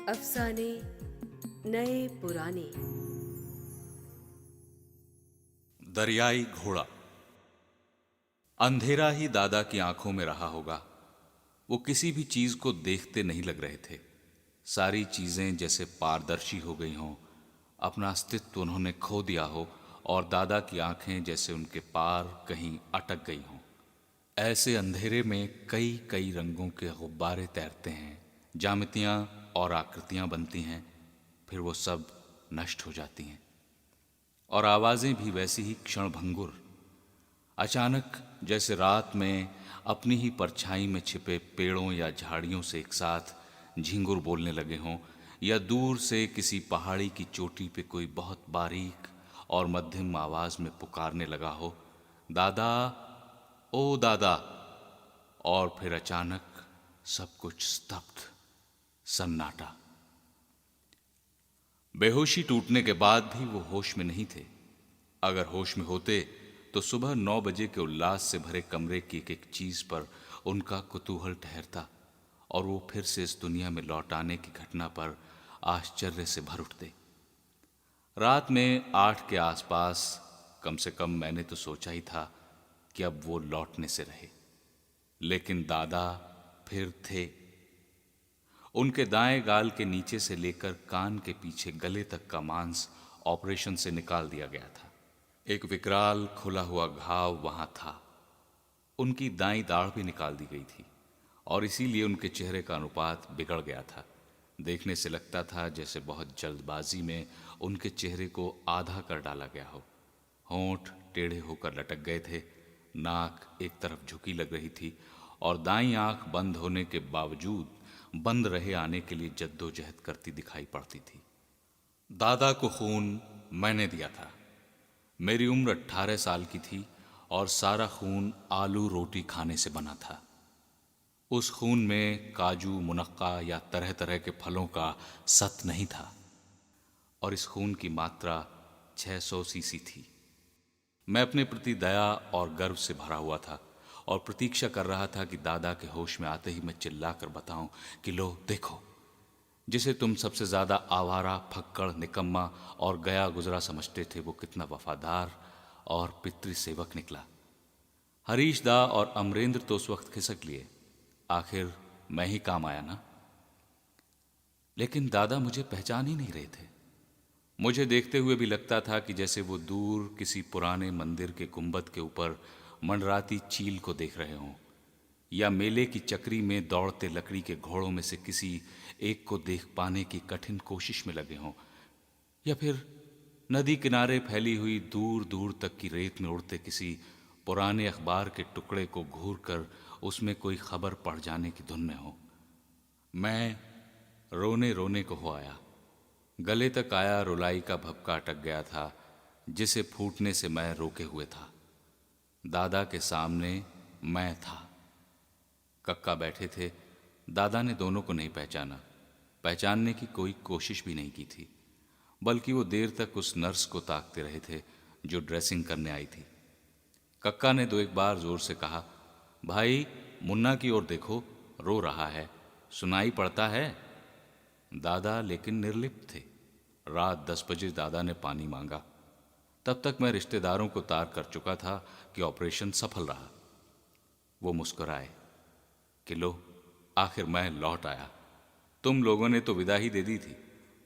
अफसाने नए पुराने। दरियाई घोड़ा। अंधेरा ही दादा की आंखों में रहा होगा। वो किसी भी चीज को देखते नहीं लग रहे थे। सारी चीजें जैसे पारदर्शी हो गई हों, अपना अस्तित्व उन्होंने खो दिया हो, और दादा की आंखें जैसे उनके पार कहीं अटक गई हों। ऐसे अंधेरे में कई कई रंगों के गुब्बारे तैरते हैं, ज्यामितियां और आकृतियां बनती हैं, फिर वो सब नष्ट हो जाती हैं। और आवाजें भी वैसी ही क्षणभंगुर। अचानक जैसे रात में अपनी ही परछाई में छिपे पेड़ों या झाड़ियों से एक साथ झिंगुर बोलने लगे हों, या दूर से किसी पहाड़ी की चोटी पे कोई बहुत बारीक और मध्यम आवाज में पुकारने लगा हो, दादा, ओ दादा। और फिर अचानक सब कुछ स्तब्ध, सन्नाटा। बेहोशी टूटने के बाद भी वो होश में नहीं थे। अगर होश में होते तो सुबह 9 बजे के उल्लास से भरे कमरे की एक एक चीज पर उनका कुतूहल ठहरता, और वो फिर से इस दुनिया में लौट आने की घटना पर आश्चर्य से भर उठते। रात में 8 के आसपास कम से कम मैंने तो सोचा ही था कि अब वो लौटने से रहे। लेकिन दादा फिर थे। उनके दाएं गाल के नीचे से लेकर कान के पीछे गले तक का मांस ऑपरेशन से निकाल दिया गया था। एक विकराल खुला हुआ घाव वहां था। उनकी दाईं दाढ़ भी निकाल दी गई थी, और इसीलिए उनके चेहरे का अनुपात बिगड़ गया था। देखने से लगता था जैसे बहुत जल्दबाजी में उनके चेहरे को आधा कर डाला गया हो। होंठ टेढ़े होकर लटक गए थे, नाक एक तरफ झुकी लग रही थी, और दाईं आंख बंद होने के बावजूद बंद रहे आने के लिए जद्दोजहद करती दिखाई पड़ती थी। दादा को खून मैंने दिया था। मेरी उम्र 18 साल की थी, और सारा खून आलू रोटी खाने से बना था। उस खून में काजू, मुनक्का या तरह तरह के फलों का सत नहीं था, और इस खून की मात्रा 600 सीसी थी। मैं अपने प्रति दया और गर्व से भरा हुआ था, और प्रतीक्षा कर रहा था कि दादा के होश में आते ही मैं चिल्लाकर बताऊं कि लो देखो, जिसे तुम सबसे ज्यादा आवारा, फक्कड़, निकम्मा और गया गुजरा समझते थे, वो कितना वफादार और पितृ सेवक निकला। हरीश दा और अमरेंद्र तो उस वक्त खिसक लिए, आखिर मैं ही काम आया ना। लेकिन दादा मुझे पहचान ही नहीं रहे थे। मुझे देखते हुए भी लगता था कि जैसे वो दूर किसी पुराने मंदिर के गुंबद के ऊपर मंडराती चील को देख रहे हों, या मेले की चक्री में दौड़ते लकड़ी के घोड़ों में से किसी एक को देख पाने की कठिन कोशिश में लगे हों, या फिर नदी किनारे फैली हुई दूर दूर तक की रेत में उड़ते किसी पुराने अखबार के टुकड़े को घूर कर उसमें कोई खबर पढ़ जाने की धुन में हो। मैं रोने रोने को हो आया। गले तक आया रुलाई का भपका अटक गया था, जिसे फूटने से मैं रोके हुए था। दादा के सामने मैं था। कक्का बैठे थे। दादा ने दोनों को नहीं पहचाना, पहचानने की कोई कोशिश भी नहीं की थी, बल्कि वो देर तक उस नर्स को ताकते रहे थे जो ड्रेसिंग करने आई थी। कक्का ने दो एक बार जोर से कहा, भाई मुन्ना की ओर देखो, रो रहा है, सुनाई पड़ता है। दादा लेकिन निर्लिप्त थे। रात 10 बजे दादा ने पानी मांगा। तब तक मैं रिश्तेदारों को तार कर चुका था कि ऑपरेशन सफल रहा। वो मुस्कुराए कि लो, आखिर मैं लौट आया। तुम लोगों ने तो विदा ही दे दी थी।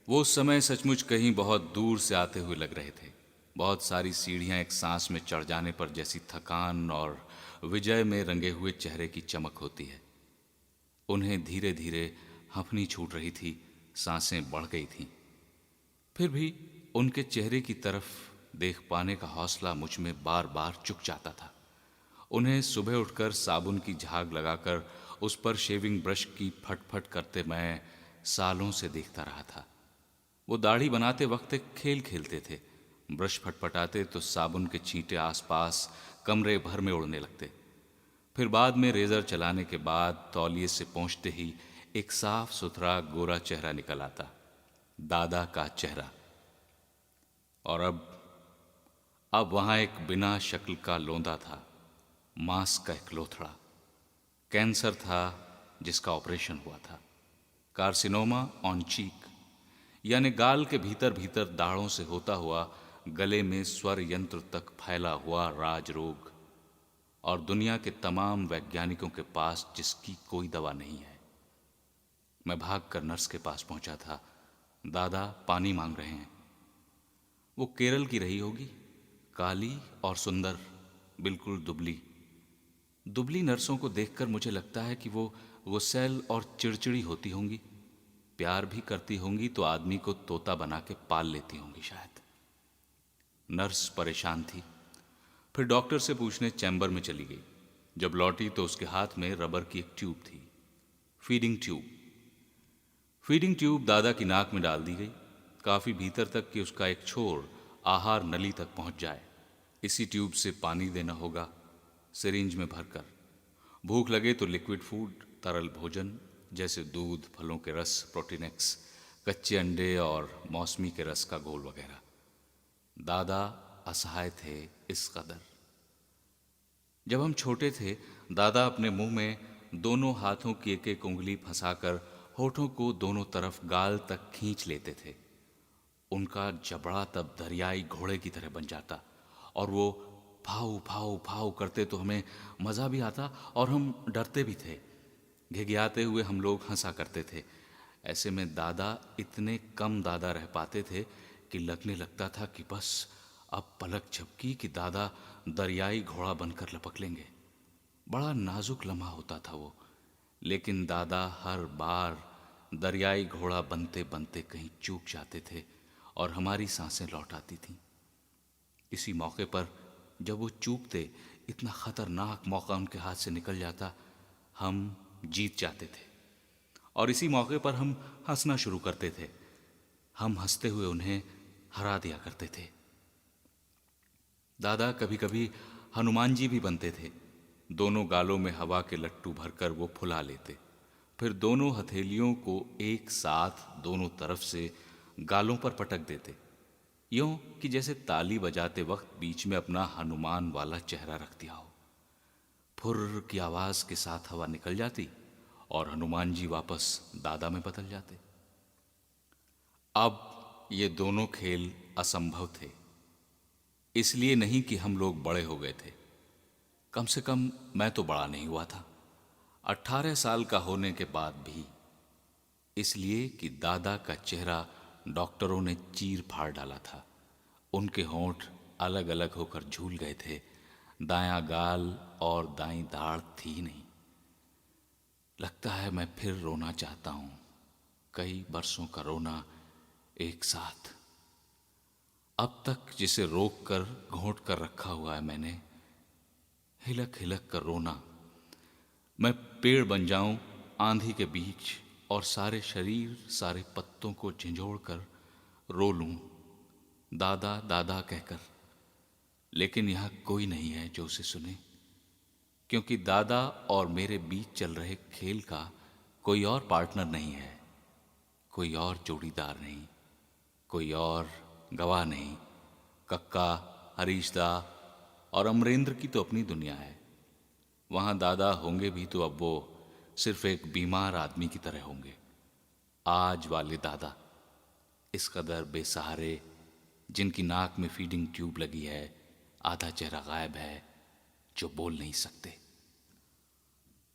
वो उस समय सचमुच कहीं बहुत दूर से आते हुए लग रहे थे। बहुत सारी सीढ़ियां एक सांस में चढ़ जाने पर जैसी थकान और विजय में रंगे हुए चेहरे की चमक होती है। उन्हें धीरे धीरे हंफनी छूट रही थी, सांसें बढ़ गई थीं। फिर भी उनके चेहरे की तरफ देख पाने का हौसला मुझ में बार बार चुक जाता था। उन्हें सुबह उठकर साबुन की झाग लगाकर उस पर शेविंग ब्रश की फटफट करते मैं सालों से देखता रहा था। वो दाढ़ी बनाते वक्त एक खेल खेलते थे। ब्रश फटफटाते तो साबुन के छींटे आसपास कमरे भर में उड़ने लगते। फिर बाद में रेजर चलाने के बाद तौलिए से पहुंचते ही एक साफ सुथरा गोरा चेहरा निकल आता, दादा का चेहरा। और अब वहां एक बिना शक्ल का लोंदा था, मांस का एक लोथड़ा। कैंसर था जिसका ऑपरेशन हुआ था। कार्सिनोमा ऑन चीक, यानी गाल के भीतर भीतर दाढ़ों से होता हुआ गले में स्वर यंत्र तक फैला हुआ राज रोग, और दुनिया के तमाम वैज्ञानिकों के पास जिसकी कोई दवा नहीं है। मैं भागकर नर्स के पास पहुंचा था। दादा पानी मांग रहे हैं। वो केरल की रही होगी, काली और सुंदर, बिल्कुल दुबली। दुबली नर्सों को देखकर मुझे लगता है कि वो गुस्सैल और चिड़चिड़ी होती होंगी, प्यार भी करती होंगी तो आदमी को तोता बना के पाल लेती होंगी शायद। नर्स परेशान थी, फिर डॉक्टर से पूछने चैम्बर में चली गई। जब लौटी तो उसके हाथ में रबर की एक ट्यूब थी, फीडिंग ट्यूब। फीडिंग ट्यूब दादा की नाक में डाल दी गई, काफी भीतर तक कि उसका एक छोर आहार नली तक पहुंच जाए। इसी ट्यूब से पानी देना होगा, सिरिंज में भरकर। भूख लगे तो लिक्विड फूड, तरल भोजन जैसे दूध, फलों के रस, प्रोटीनेक्स, कच्चे अंडे और मौसमी के रस का घोल वगैरह। दादा असहाय थे इस कदर। जब हम छोटे थे, दादा अपने मुंह में दोनों हाथों की एक एक उंगली फंसाकर होठों को दोनों तरफ गाल तक खींच लेते थे। उनका जबड़ा तब दरियाई घोड़े की तरह बन जाता, और वो फाऊ फाऊ फाऊ करते तो हमें मज़ा भी आता और हम डरते भी थे। घिघियाते हुए हम लोग हंसा करते थे। ऐसे में दादा इतने कम दादा रह पाते थे कि लगने लगता था कि बस अब पलक झपकी कि दादा दरियाई घोड़ा बनकर लपक लेंगे। बड़ा नाजुक लम्हा होता था वो, लेकिन दादा हर बार दरियाई घोड़ा बनते बनते कहीं चूक जाते थे और हमारी सांसें लौट आती थीं। इसी मौके पर जब वो चूकते, इतना खतरनाक मौका उनके हाथ से निकल जाता, हम जीत जाते थे। और इसी मौके पर हम हंसना शुरू करते थे। हम हंसते हुए उन्हें हरा दिया करते थे। दादा कभी कभी हनुमान जी भी बनते थे। दोनों गालों में हवा के लट्टू भरकर वो फुला लेते, फिर दोनों हथेलियों को एक साथ दोनों तरफ से गालों पर पटक देते, यूं कि जैसे ताली बजाते वक्त बीच में अपना हनुमान वाला चेहरा रख दिया हो। फुर्र की आवाज के साथ हवा निकल जाती और हनुमान जी वापस दादा में बदल जाते। अब ये दोनों खेल असंभव थे, इसलिए नहीं कि हम लोग बड़े हो गए थे। कम से कम मैं तो बड़ा नहीं हुआ था, 18 साल का होने के बाद भी। इसलिए कि दादा का चेहरा डॉक्टरों ने चीर फाड़ डाला था। उनके होंठ अलग अलग होकर झूल गए थे, दायां गाल और दाईं दाढ़ थी नहीं। लगता है मैं फिर रोना चाहता हूं, कई बरसों का रोना एक साथ। अब तक जिसे रोक कर घोंट कर रखा हुआ है मैंने, हिलक हिलक कर रोना। मैं पेड़ बन जाऊं आंधी के बीच और सारे शरीर, सारे पत्तों को झंझोड़ कर रो लूं, दादा दादा कहकर। लेकिन यहां कोई नहीं है जो उसे सुने, क्योंकि दादा और मेरे बीच चल रहे खेल का कोई और पार्टनर नहीं है, कोई और जोड़ीदार नहीं, कोई और गवाह नहीं। कक्का, हरीशदा और अमरेंद्र की तो अपनी दुनिया है। वहां दादा होंगे भी तो अब वो सिर्फ एक बीमार आदमी की तरह होंगे। आज वाले दादा इस कदर बेसहारे, जिनकी नाक में फीडिंग ट्यूब लगी है, आधा चेहरा गायब है, जो बोल नहीं सकते।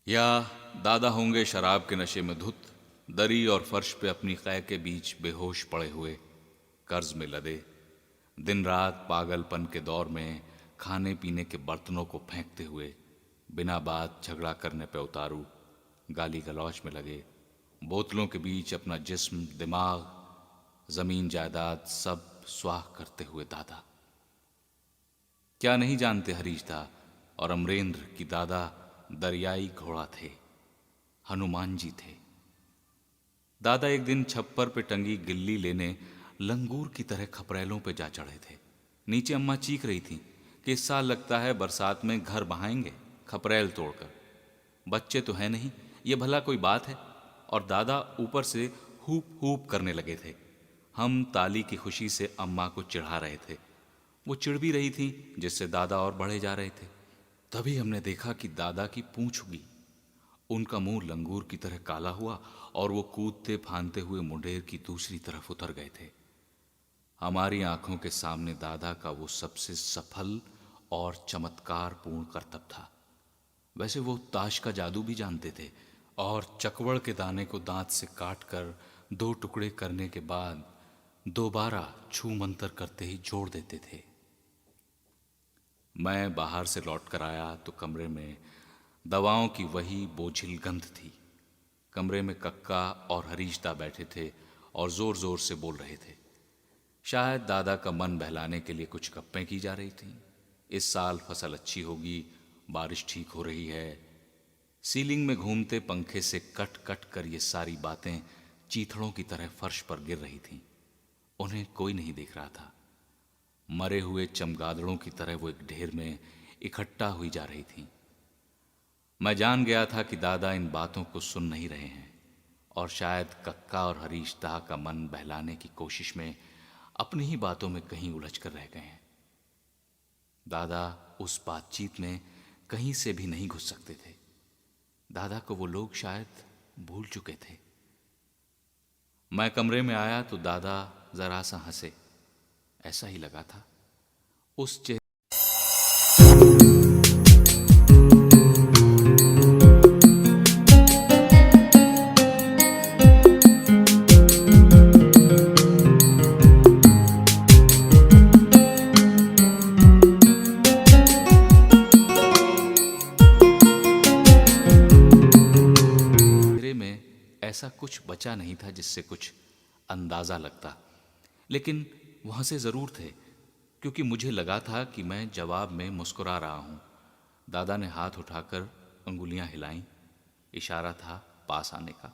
या दादा होंगे शराब के नशे में धुत, दरी और फर्श पे अपनी कै के बीच बेहोश पड़े हुए, कर्ज में लदे, दिन रात पागलपन के दौर में खाने पीने के बर्तनों को फेंकते हुए, बिना बात झगड़ा करने पे उतारू, गाली गलौच में लगे, बोतलों के बीच अपना जिस्म, दिमाग, जमीन जायदाद सब स्वाह करते हुए दादा। क्या नहीं जानते हरीशदा और अमरेंद्र की दादा दरियाई घोड़ा थे, हनुमान जी थे। दादा एक दिन छप्पर पे टंगी गिल्ली लेने लंगूर की तरह खपरेलों पे जा चढ़े थे। नीचे अम्मा चीख रही थी कि इस साल लगता है बरसात में घर बहाएंगे खपरेल तोड़कर। बच्चे तो हैं नहीं, ये भला कोई बात है। और दादा ऊपर से हूप हूप करने लगे थे। हम ताली की खुशी से अम्मा को चिढ़ा रहे थे, वो चिढ़ भी रही थी, जिससे दादा और बढ़े जा रहे थे। तभी हमने देखा कि दादा की पूंछ उगी उनका मुंह लंगूर की तरह काला हुआ और वो कूदते फांदते हुए मुंडेर की दूसरी तरफ उतर गए थे। हमारी आंखों के सामने दादा का वो सबसे सफल और चमत्कारपूर्ण करतब था। वैसे वो ताश का जादू भी जानते थे और चकवड़ के दाने को दांत से काटकर दो टुकड़े करने के बाद दोबारा छू मंतर करते ही जोड़ देते थे। मैं बाहर से लौट कर आया तो कमरे में दवाओं की वही बोझिल गंध थी। कमरे में कक्का और हरीशदा बैठे थे और जोर जोर से बोल रहे थे। शायद दादा का मन बहलाने के लिए कुछ गप्पें की जा रही थीं। इस साल फसल अच्छी होगी, बारिश ठीक हो रही है। सीलिंग में घूमते पंखे से कट कट कर ये सारी बातें चीथड़ों की तरह फर्श पर गिर रही थीं। उन्हें कोई नहीं देख रहा था। मरे हुए चमगादड़ों की तरह वो एक ढेर में इकट्ठा हुई जा रही थीं। मैं जान गया था कि दादा इन बातों को सुन नहीं रहे हैं और शायद कक्का और हरीशदा का मन बहलाने की कोशिश में अपनी ही बातों में कहीं उलझ कर रह गए हैं। दादा उस बातचीत में कहीं से भी नहीं घुस सकते थे। दादा को वो लोग शायद भूल चुके थे। मैं कमरे में आया तो दादा जरा सा हंसे। ऐसा ही लगा था। उस चेहरे में ऐसा कुछ बचा नहीं था जिससे कुछ अंदाजा लगता। लेकिन वहां से जरूर थे, क्योंकि मुझे लगा था कि मैं जवाब में मुस्कुरा रहा हूं। दादा ने हाथ उठाकर अंगुलियां हिलाईं। इशारा था पास आने का।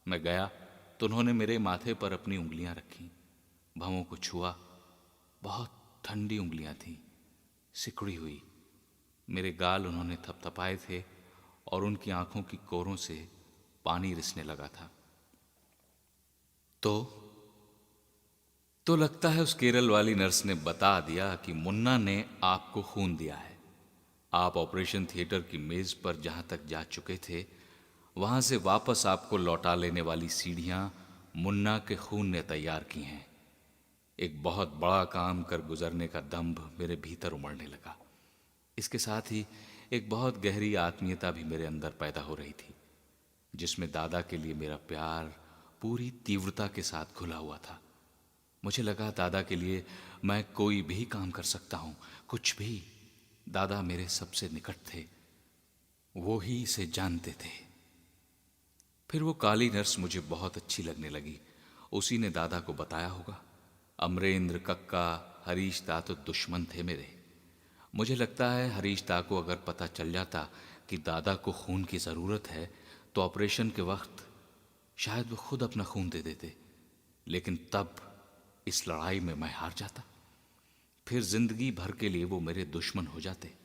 मैं गया तो उन्होंने मेरे माथे पर अपनी उंगलियां रखीं। भवों को छुआ। बहुत ठंडी उंगलियां थीं, सिकुड़ी हुई। मेरे गाल उन्होंने थपथपाए थे और उनकी आंखों की कोरों से पानी रिसने लगा था। तो लगता है उस केरल वाली नर्स ने बता दिया कि मुन्ना ने आपको खून दिया है। आप ऑपरेशन थिएटर की मेज पर जहां तक जा चुके थे, वहां से वापस आपको लौटा लेने वाली सीढ़ियां मुन्ना के खून ने तैयार की हैं। एक बहुत बड़ा काम कर गुजरने का दंभ मेरे भीतर उमड़ने लगा। इसके साथ ही एक बहुत गहरी आत्मीयता भी मेरे अंदर पैदा हो रही थी, जिसमें दादा के लिए मेरा प्यार पूरी तीव्रता के साथ घुला हुआ था। मुझे लगा दादा के लिए मैं कोई भी काम कर सकता हूं, कुछ भी। दादा मेरे सबसे निकट थे, वो ही इसे जानते थे। फिर वो काली नर्स मुझे बहुत अच्छी लगने लगी। उसी ने दादा को बताया होगा। अमरेंद्र, कक्का, हरीश दा तो दुश्मन थे मेरे। मुझे लगता है हरीश दा को अगर पता चल जाता कि दादा को खून की ज़रूरत है तो ऑपरेशन के वक्त शायद वो खुद अपना खून दे देते। लेकिन तब इस लड़ाई में मैं हार जाता। फिर जिंदगी भर के लिए वो मेरे दुश्मन हो जाते।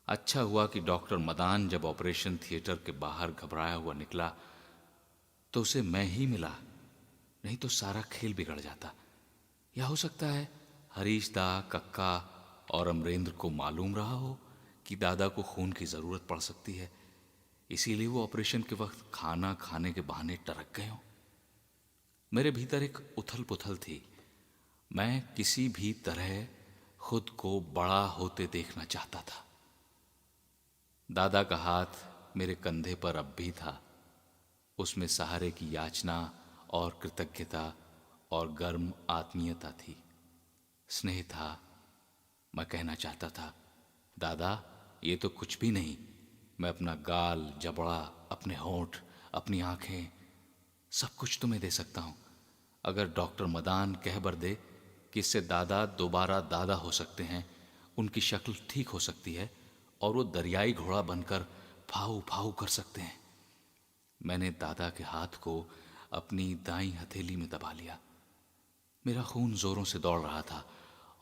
अच्छा हुआ कि डॉक्टर मदान जब ऑपरेशन थिएटर के बाहर घबराया हुआ निकला तो उसे मैं ही मिला, नहीं तो सारा खेल बिगड़ जाता। या हो सकता है हरीश दा, कक्का और अमरेंद्र को मालूम रहा हो कि दादा को खून की जरूरत पड़ सकती है, इसीलिए वो ऑपरेशन के वक्त खाना खाने के बहाने टरक गए हों। मेरे भीतर एक उथल पुथल थी। मैं किसी भी तरह खुद को बड़ा होते देखना चाहता था। दादा का हाथ मेरे कंधे पर अब भी था। उसमें सहारे की याचना और कृतज्ञता और गर्म आत्मीयता थी, स्नेह था। मैं कहना चाहता था, दादा ये तो कुछ भी नहीं। मैं अपना गाल, जबड़ा, अपने होंठ, अपनी आंखें, सब कुछ तुम्हें दे सकता हूं। अगर डॉक्टर मदान कह बर दे कि इससे दादा दोबारा दादा हो सकते हैं, उनकी शक्ल ठीक हो सकती है और वो दरियाई घोड़ा बनकर फाऊ फाऊ कर सकते हैं। मैंने दादा के हाथ को अपनी दाईं हथेली में दबा लिया। मेरा खून जोरों से दौड़ रहा था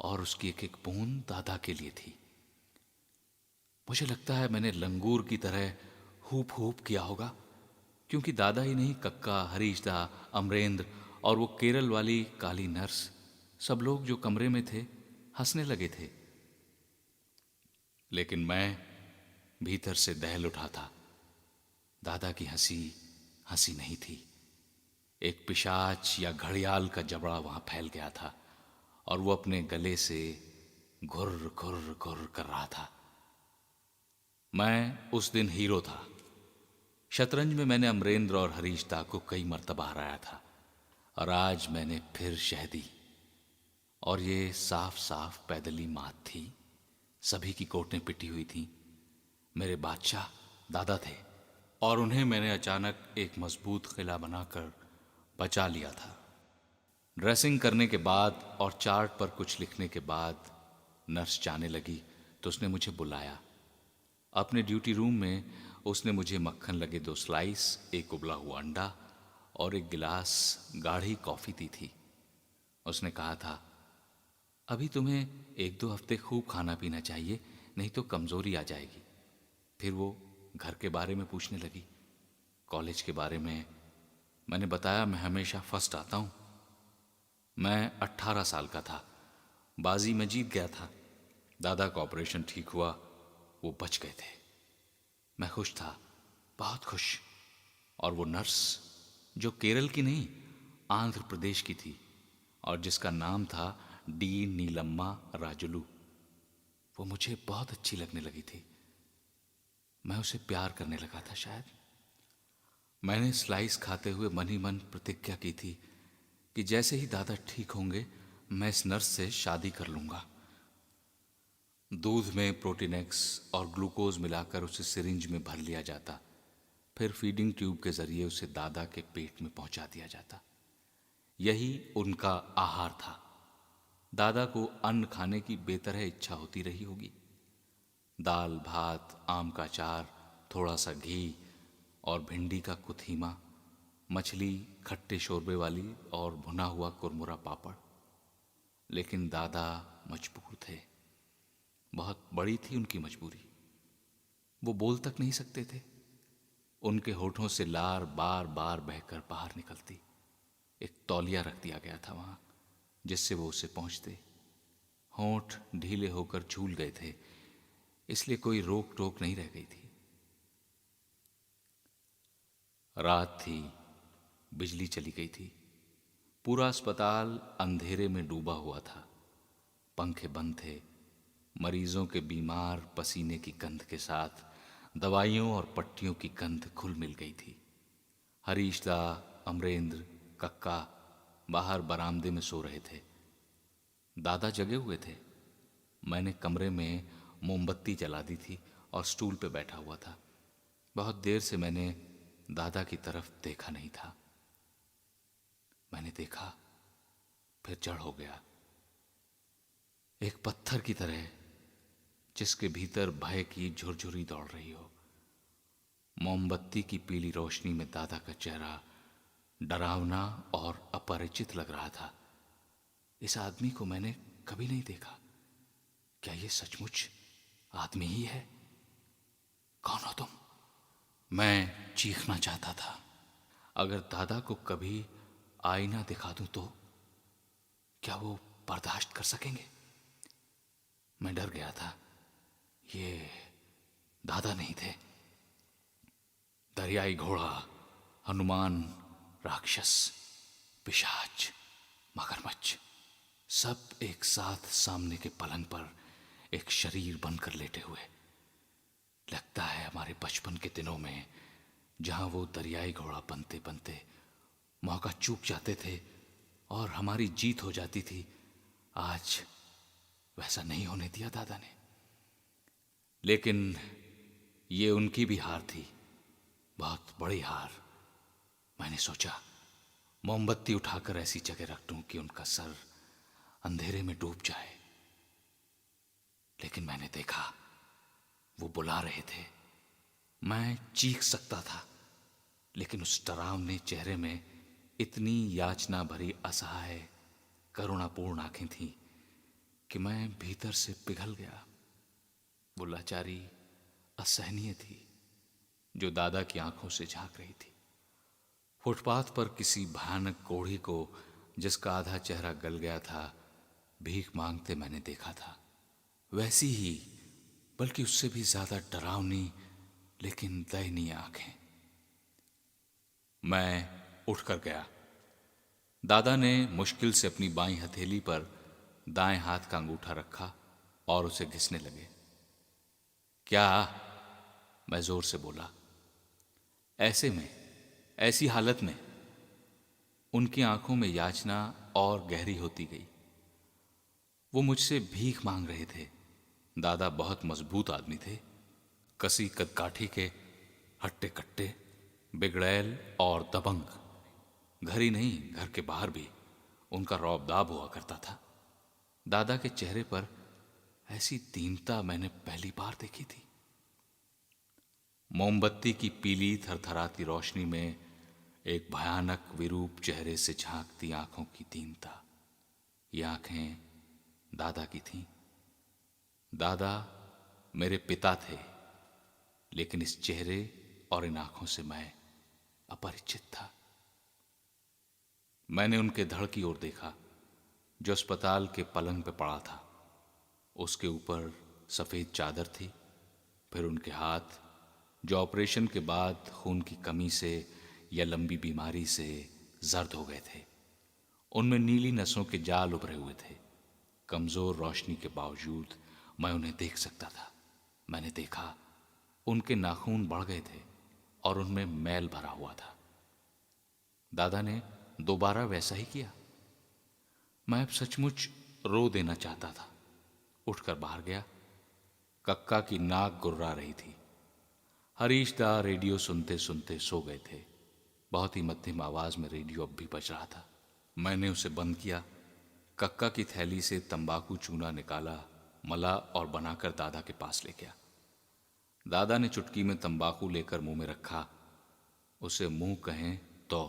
और उसकी एक एक बूंद दादा के लिए थी। मुझे लगता है मैंने लंगूर की तरह हूप हूप किया होगा, क्योंकि दादा ही नहीं, कक्का, हरीश दा, अमरेंद्र और वो केरल वाली काली नर्स, सब लोग जो कमरे में थे हंसने लगे थे। लेकिन मैं भीतर से दहल उठा था। दादा की हंसी हंसी नहीं थी। एक पिशाच या घड़ियाल का जबड़ा वहां फैल गया था और वो अपने गले से घुर घुर घुर कर रहा था। मैं उस दिन हीरो था। शतरंज में मैंने अमरेंद्र और हरीश दा को कई मर्तबा हराया था और आज मैंने फिर शह दी। और ये साफ साफ पैदली मात थी। सभी की कोटें पिटी हुई थीं। मेरे बादशाह दादा थे और उन्हें मैंने अचानक एक मजबूत किला बनाकर बचा लिया था। ड्रेसिंग करने के बाद और चार्ट पर कुछ लिखने के बाद नर्स जाने लगी तो उसने मुझे बुलाया। अपने ड्यूटी रूम में उसने मुझे मक्खन लगे 2 स्लाइस, एक उबला हुआ अंडा और एक गिलास गाढ़ी कॉफी दी थी। उसने कहा था, अभी तुम्हें 1-2 हफ्ते खूब खाना पीना चाहिए, नहीं तो कमजोरी आ जाएगी। फिर वो घर के बारे में पूछने लगी, कॉलेज के बारे में। मैंने बताया, मैं हमेशा फर्स्ट आता हूँ। मैं 18 साल का था। बाजी में जीत गया था। दादा का ऑपरेशन ठीक हुआ, वो बच गए थे। मैं खुश था, बहुत खुश। और वो नर्स जो केरल की नहीं, आंध्र प्रदेश की थी और जिसका नाम था डी नीलम्मा राजुलू, वो मुझे बहुत अच्छी लगने लगी थी। मैं उसे प्यार करने लगा था शायद। मैंने स्लाइस खाते हुए मन ही मन प्रतिज्ञा की थी कि जैसे ही दादा ठीक होंगे मैं इस नर्स से शादी कर लूंगा। दूध में प्रोटीनेक्स और ग्लूकोज मिलाकर उसे सिरिंज में भर लिया जाता, फिर फीडिंग ट्यूब के जरिए उसे दादा के पेट में पहुंचा दिया जाता। यही उनका आहार था। दादा को अन्न खाने की बेतरह इच्छा होती रही होगी। दाल भात, आम का अचार, थोड़ा सा घी और भिंडी का कुथीमा, मछली खट्टे शोरबे वाली और भुना हुआ कुरमुरा पापड़। लेकिन दादा मजबूर थे। बहुत बड़ी थी उनकी मजबूरी। वो बोल तक नहीं सकते थे। उनके होठों से लार बार बार बहकर बाहर निकलती। एक तौलिया रख दिया गया था वहां, जिससे वो उसे पहुंचते। होंठ ढीले होकर झूल गए थे, इसलिए कोई रोक टोक नहीं रह गई थी। रात थी, बिजली चली गई थी। पूरा अस्पताल अंधेरे में डूबा हुआ था। पंखे बंद थे। मरीजों के बीमार पसीने की गंध के साथ दवाइयों और पट्टियों की गंध घुल मिल गई थी। हरीश दा, अमरेंद्र, कक्का बाहर बरामदे में सो रहे थे। दादा जगे हुए थे। मैंने कमरे में मोमबत्ती जला दी थी और स्टूल पे बैठा हुआ था। बहुत देर से मैंने दादा की तरफ देखा नहीं था। मैंने देखा, फिर जड़ हो गया। एक पत्थर की तरह जिसके भीतर भय की झुरझुरी दौड़ रही हो। मोमबत्ती की पीली रोशनी में दादा का चेहरा डरावना और अपरिचित लग रहा था। इस आदमी को मैंने कभी नहीं देखा। क्या ये सचमुच आदमी ही है? कौन हो तुम? मैं चीखना चाहता था। अगर दादा को कभी आईना दिखा दूं तो क्या वो बर्दाश्त कर सकेंगे? मैं डर गया था। ये दादा नहीं थे। दरियाई घोड़ा, हनुमान, राक्षस, पिशाच, मगरमच्छ, सब एक साथ सामने के पलंग पर एक शरीर बनकर लेटे हुए। लगता है हमारे बचपन के दिनों में जहां वो दरियाई घोड़ा बनते बनते मौका चूक जाते थे और हमारी जीत हो जाती थी, आज वैसा नहीं होने दिया दादा ने। लेकिन ये उनकी भी हार थी, बहुत बड़ी हार। मैंने सोचा मोमबत्ती उठाकर ऐसी जगह रख दूं कि उनका सर अंधेरे में डूब जाए। लेकिन मैंने देखा वो बुला रहे थे। मैं चीख सकता था, लेकिन उस डरावने चेहरे में इतनी याचना भरी असहाय करुणापूर्ण आंखें थीं कि मैं भीतर से पिघल गया। वो लाचारी असहनीय थी जो दादा की आंखों से झांक रही थी। फुटपाथ पर किसी भयानक कोढ़ी को, जिसका आधा चेहरा गल गया था, भीख मांगते मैंने देखा था। वैसी ही, बल्कि उससे भी ज्यादा डरावनी लेकिन दयनीय आंखें। मैं उठकर गया। दादा ने मुश्किल से अपनी बाईं हथेली पर दाएं हाथ का अंगूठा रखा और उसे घिसने लगे। क्या? मैं जोर से बोला। ऐसे में, ऐसी हालत में उनकी आंखों में याचना और गहरी होती गई। वो मुझसे भीख मांग रहे थे। दादा बहुत मजबूत आदमी थे, कसी कदकाठी के, हट्टे कट्टे, बिगड़ैल और दबंग। घर ही नहीं, घर के बाहर भी उनका रौबदाब हुआ करता था। दादा के चेहरे पर ऐसी दीनता मैंने पहली बार देखी थी। मोमबत्ती की पीली थरथराती रोशनी में एक भयानक विरूप चेहरे से झांकती आंखों की दीनता। ये आंखें दादा की थीं। दादा मेरे पिता थे, लेकिन इस चेहरे और इन आंखों से मैं अपरिचित था। मैंने उनके धड़ की ओर देखा, जो अस्पताल के पलंग पे पड़ा था। उसके ऊपर सफेद चादर थी। फिर उनके हाथ, जो ऑपरेशन के बाद खून की कमी से या लंबी बीमारी से जर्द हो गए थे। उनमें नीली नसों के जाल उभरे हुए थे। कमजोर रोशनी के बावजूद मैं उन्हें देख सकता था। मैंने देखा, उनके नाखून बढ़ गए थे और उनमें मैल भरा हुआ था। दादा ने दोबारा वैसा ही किया। मैं अब सचमुच रो देना चाहता था। उठकर बाहर गया। कक्का की नाक गुर्रा रही थी। हरीश दा रेडियो सुनते सुनते सो गए थे। बहुत ही मध्यम आवाज में रेडियो अब भी बज रहा था। मैंने उसे बंद किया। कक्का की थैली से तंबाकू चूना निकाला, मला और बनाकर दादा के पास ले गया। दादा ने चुटकी में तंबाकू लेकर मुंह में रखा। उसे मुंह कहें तो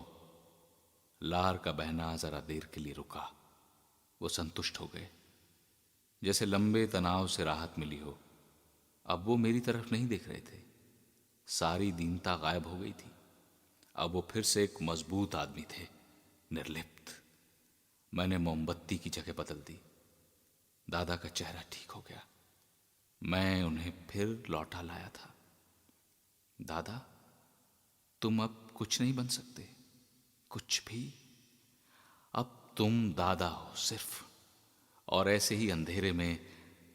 लार का बहना जरा देर के लिए रुका। वो संतुष्ट हो गए, जैसे लंबे तनाव से राहत मिली हो। अब वो मेरी तरफ नहीं देख रहे थे। सारी दीनता गायब हो गई थी। अब वो फिर से एक मजबूत आदमी थे, निर्लिप्त। मैंने मोमबत्ती की जगह बदल दी। दादा का चेहरा ठीक हो गया। मैं उन्हें फिर लौटा लाया था। दादा, तुम अब कुछ नहीं बन सकते, कुछ भी। अब तुम दादा हो सिर्फ। और ऐसे ही अंधेरे में,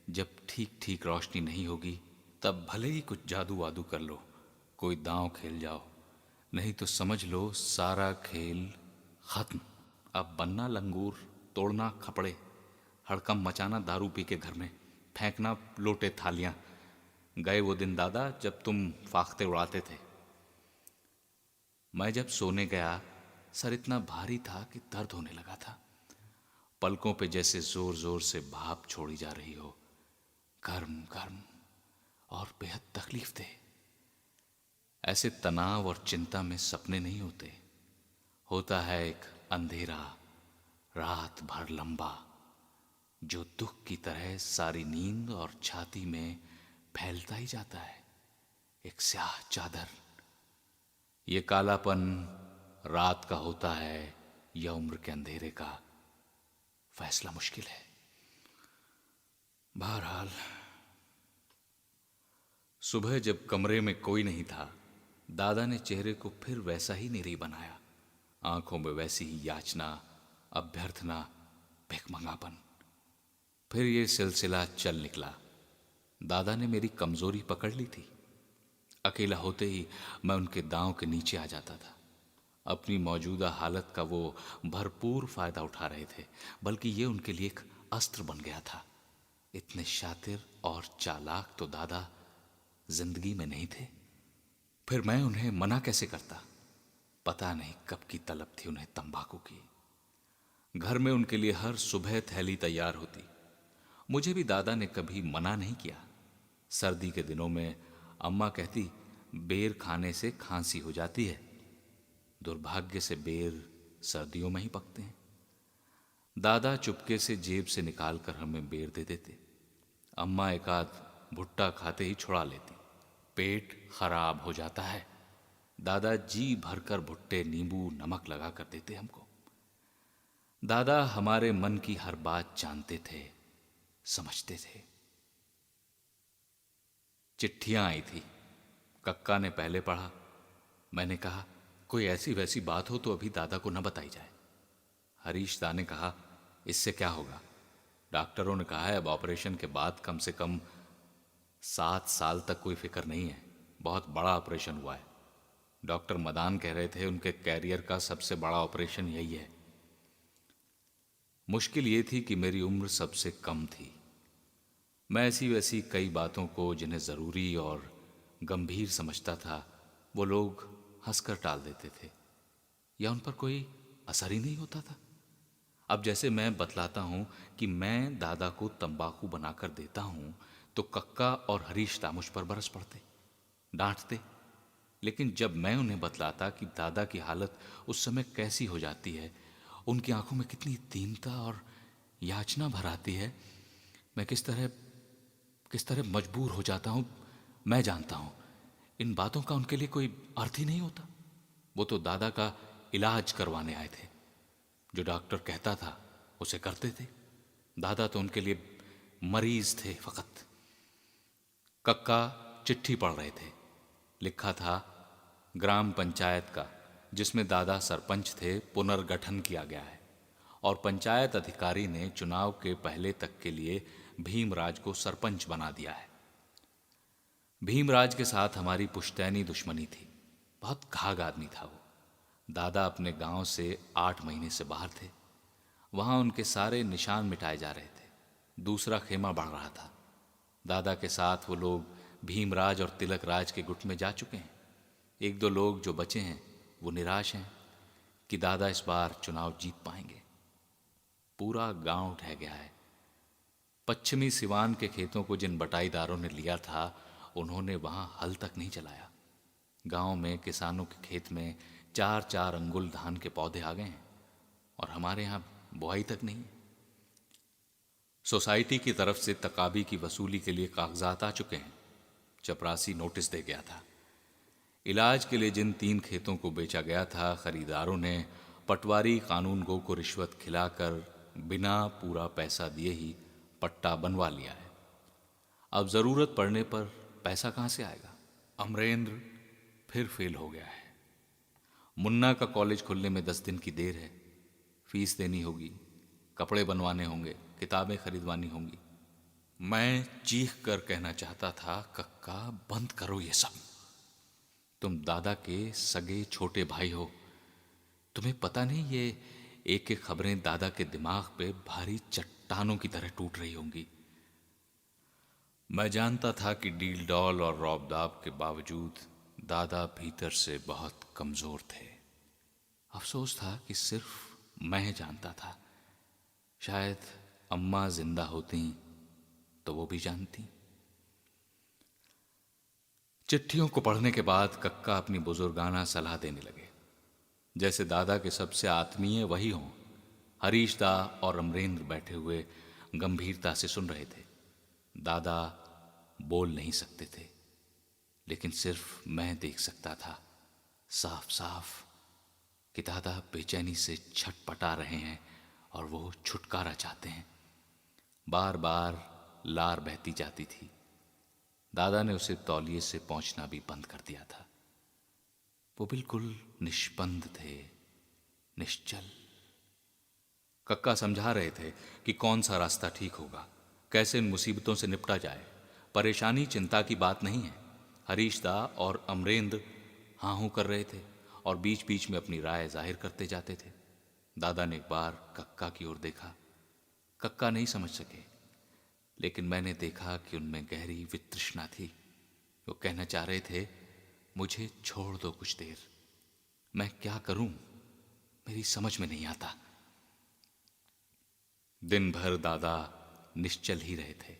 जब ठीक ठीक रोशनी नहीं होगी, तब भले ही कुछ जादू वादू कर लो, कोई दांव खेल जाओ, नहीं तो समझ लो सारा खेल खत्म। अब बनना लंगूर, तोड़ना खपड़े, हड़कम मचाना दारू पी के घर में, फेंकना लोटे थालियां। गए वो दिन दादा जब तुम फाख्ते उड़ाते थे। मैं जब सोने गया, सर इतना भारी था कि दर्द होने लगा था। पलकों पे जैसे जोर जोर से भाप छोड़ी जा रही हो, गर्म गर्म और बेहद तकलीफ दे। ऐसे तनाव और चिंता में सपने नहीं होते, होता है एक अंधेरा, रात भर लंबा, जो दुख की तरह सारी नींद और छाती में फैलता ही जाता है। एक स्याह चादर। ये कालापन रात का होता है या उम्र के अंधेरे का, फैसला मुश्किल है। बहरहाल, सुबह जब कमरे में कोई नहीं था, दादा ने चेहरे को फिर वैसा ही निरी बनाया। आंखों में वैसी ही याचना, अभ्यर्थना, भिखमंगापन। फिर ये सिलसिला चल निकला। दादा ने मेरी कमजोरी पकड़ ली थी। अकेला होते ही मैं उनके दांव के नीचे आ जाता था। अपनी मौजूदा हालत का वो भरपूर फायदा उठा रहे थे, बल्कि ये उनके लिए एक अस्त्र बन गया था। इतने शातिर और चालाक तो दादा जिंदगी में नहीं थे। फिर मैं उन्हें मना कैसे करता? पता नहीं कब की तलब थी उन्हें तंबाकू की। घर में उनके लिए हर सुबह थैली तैयार होती। मुझे भी दादा ने कभी मना नहीं किया। सर्दी के दिनों में अम्मा कहती, बेर खाने से खांसी हो जाती है। दुर्भाग्य से बेर सर्दियों में ही पकते हैं। दादा चुपके से जेब से निकालकर हमें बेर दे देते। अम्मा एक आध भुट्टा खाते ही छुड़ा लेती। पेट खराब हो जाता है। दादा जी भरकर भुट्टे नींबू नमक लगा कर देते हमको। दादा हमारे मन की हर बात जानते थे, समझते थे। चिट्ठियां आई थी। कक्का ने पहले पढ़ा। मैंने कहा, कोई ऐसी वैसी बात हो तो अभी दादा को न बताई जाए। हरीश दा ने कहा, इससे क्या होगा? डॉक्टरों ने कहा है अब ऑपरेशन के बाद कम से कम 7 साल तक कोई फिक्र नहीं है। बहुत बड़ा ऑपरेशन हुआ है। डॉक्टर मदान कह रहे थे उनके कैरियर का सबसे बड़ा ऑपरेशन यही है। मुश्किल ये थी कि मेरी उम्र सबसे कम थी। मैं ऐसी वैसी कई बातों को जिन्हें ज़रूरी और गंभीर समझता था, वो लोग हंसकर टाल देते थे या उन पर कोई असर ही नहीं होता था। अब जैसे मैं बतलाता हूं कि मैं दादा को तंबाकू बनाकर देता हूं तो कक्का और हरीश दा मुझ पर बरस पड़ते, डांटते। लेकिन जब मैं उन्हें बतलाता कि दादा की हालत उस समय कैसी हो जाती है, उनकी आंखों में कितनी दीनता और याचना भर आती है, मैं किस तरह मजबूर हो जाता हूं, मैं जानता हूं। इन बातों का उनके लिए कोई अर्थ ही नहीं होता। वो तो दादा का इलाज करवाने आए थे। जो डॉक्टर कहता था उसे करते थे। दादा तो उनके लिए मरीज थे फकत। कक्का चिट्ठी पढ़ रहे थे। लिखा था ग्राम पंचायत का, जिसमें दादा सरपंच थे, पुनर्गठन किया गया है और पंचायत अधिकारी ने चुनाव के पहले तक के लिए भीमराज को सरपंच बना दिया है। भीमराज के साथ हमारी पुश्तैनी दुश्मनी थी। बहुत घाघ आदमी था वो। दादा अपने गांव से 8 महीने से बाहर थे। वहां उनके सारे निशान मिटाए जा रहे थे। दूसरा खेमा बढ़ रहा था। दादा के साथ वो लोग भीमराज और तिलक राज के गुट में जा चुके हैं। 1-2 लोग जो बचे हैं वो निराश हैं कि दादा इस बार चुनाव जीत पाएंगे। पूरा गांव ढह गया है। पश्चिमी सिवान के खेतों को जिन बटाईदारों ने लिया था, उन्होंने वहां हल तक नहीं चलाया। गांव में किसानों के खेत में 4-4 अंगुल धान के पौधे आ गए हैं और हमारे यहां बुआई तक नहीं है। सोसाइटी की तरफ से तकाबी की वसूली के लिए कागजात आ चुके हैं। चपरासी नोटिस दे गया था। इलाज के लिए जिन 3 खेतों को बेचा गया था, खरीदारों ने पटवारी कानूनगो को रिश्वत खिलाकर बिना पूरा पैसा दिए ही पट्टा बनवा लिया है। अब जरूरत पड़ने पर पैसा कहां से आएगा? अमरेंद्र फिर फेल हो गया है। मुन्ना का कॉलेज खुलने में 10 दिन की देर है। फीस देनी होगी, कपड़े बनवाने होंगे, किताबें खरीदवानी होंगी। मैं चीख कर कहना चाहता था, कक्का बंद करो ये सब। तुम दादा के सगे छोटे भाई हो। तुम्हें पता नहीं ये एक एक खबरें दादा के दिमाग पे भारी चट्टानों की तरह टूट रही होंगी। मैं जानता था कि डील डॉल और रौबदाब के बावजूद दादा भीतर से बहुत कमजोर थे। अफसोस था कि सिर्फ मैं जानता था। शायद अम्मा जिंदा होती तो वो भी जानती। चिट्ठियों को पढ़ने के बाद कक्का अपनी बुजुर्गाना सलाह देने लगे, जैसे दादा के सबसे आत्मीय वही हों। हरीश दा और अमरेंद्र बैठे हुए गंभीरता से सुन रहे थे। दादा बोल नहीं सकते थे, लेकिन सिर्फ मैं देख सकता था साफ साफ कि दादा बेचैनी से छटपटा रहे हैं और वो छुटकारा चाहते हैं। बार बार लार बहती जाती थी। दादा ने उसे तौलिए से पहुंचना भी बंद कर दिया था। वो बिल्कुल निष्पंद थे, निश्चल। कक्का समझा रहे थे कि कौन सा रास्ता ठीक होगा, कैसे इन मुसीबतों से निपटा जाए। परेशानी चिंता की बात नहीं है। हरीश दा और अमरेंद्र हाँ हूं कर रहे थे और बीच बीच में अपनी राय जाहिर करते जाते थे। दादा ने एक बार कक्का की ओर देखा। कक्का नहीं समझ सके, लेकिन मैंने देखा कि उनमें गहरी वितृष्णा थी। वो कहना चाह रहे थे, मुझे छोड़ दो कुछ देर, मैं क्या करूं मेरी समझ में नहीं आता। दिन भर दादा निश्चल ही रहे थे,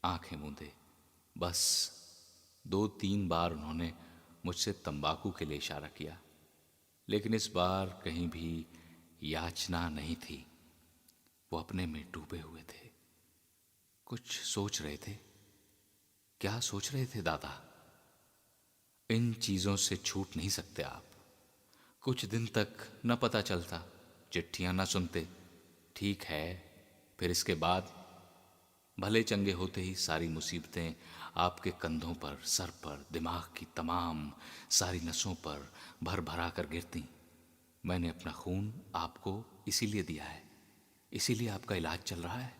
आंखें मूंदे। बस 2-3 बार उन्होंने मुझसे तंबाकू के लिए इशारा किया, लेकिन इस बार कहीं भी याचना नहीं थी। वो अपने में डूबे हुए थे, कुछ सोच रहे थे। क्या सोच रहे थे दादा? इन चीजों से छूट नहीं सकते आप। कुछ दिन तक न पता चलता, चिट्ठियां न सुनते, ठीक है। फिर इसके बाद भले चंगे होते ही सारी मुसीबतें आपके कंधों पर, सर पर, दिमाग की तमाम सारी नसों पर भर भरा कर गिरती। मैंने अपना खून आपको इसीलिए दिया है, इसीलिए आपका इलाज चल रहा है,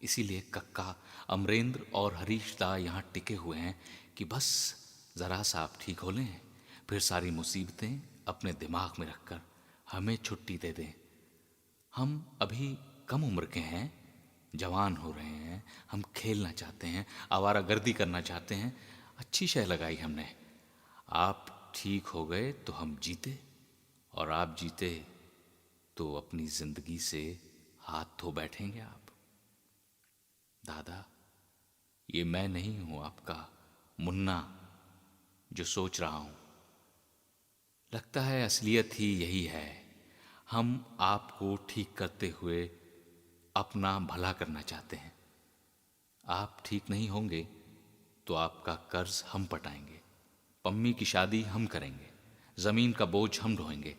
इसीलिए कक्का, अमरेंद्र और हरीश दा यहाँ टिके हुए हैं कि बस ज़रा सा आप ठीक हो लें, फिर सारी मुसीबतें अपने दिमाग में रखकर हमें छुट्टी दे दें। हम अभी कम उम्र के हैं, जवान हो रहे हैं, हम खेलना चाहते हैं, आवारागर्दी करना चाहते हैं। अच्छी शय लगाई हमने। आप ठीक हो गए तो हम जीते, और आप जीते तो अपनी जिंदगी से हाथ धो बैठेंगे आप। दादा, ये मैं नहीं हूं आपका मुन्ना जो सोच रहा हूं। लगता है असलियत ही यही है। हम आपको ठीक करते हुए अपना भला करना चाहते हैं। आप ठीक नहीं होंगे तो आपका कर्ज हम पटाएंगे, पम्मी की शादी हम करेंगे, जमीन का बोझ हम ढोएंगे।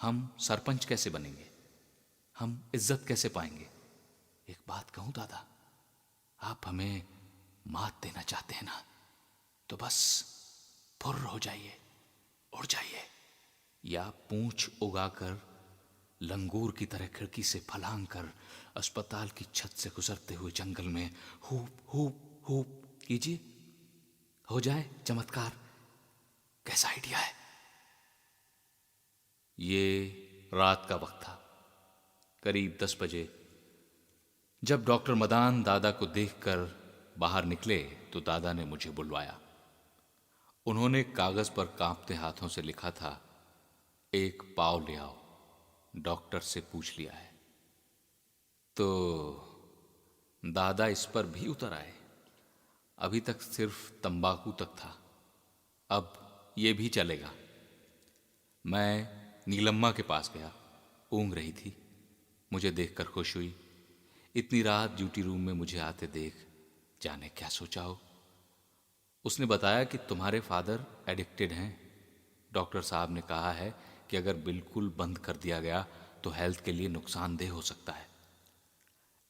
हम सरपंच कैसे बनेंगे? हम इज्जत कैसे पाएंगे? एक बात कहूं दादा, आप हमें मात देना चाहते हैं ना, तो बस फुर्र हो जाइए, उड़ जाइए, या पूंछ उगाकर लंगूर की तरह खिड़की से फलांग कर अस्पताल की छत से गुजरते हुए जंगल में हुप हुप हुप कीजिए। हो जाए चमत्कार। कैसा आइडिया है? ये रात का वक्त था, करीब 10 बजे। जब डॉक्टर मदान दादा को देखकर बाहर निकले तो दादा ने मुझे बुलवाया। उन्होंने कागज पर कांपते हाथों से लिखा था, एक पाव ले आओ, डॉक्टर से पूछ लिया है। तो दादा इस पर भी उतर आए। अभी तक सिर्फ तंबाकू तक था, अब ये भी चलेगा। मैं नीलम्मा के पास गया, ऊँघ रही थी। मुझे देखकर खुश हुई। इतनी रात ड्यूटी रूम में मुझे आते देख जाने क्या सोचा हो। उसने बताया कि तुम्हारे फादर एडिक्टेड हैं। डॉक्टर साहब ने कहा है कि अगर बिल्कुल बंद कर दिया गया तो हेल्थ के लिए नुकसानदेह हो सकता है।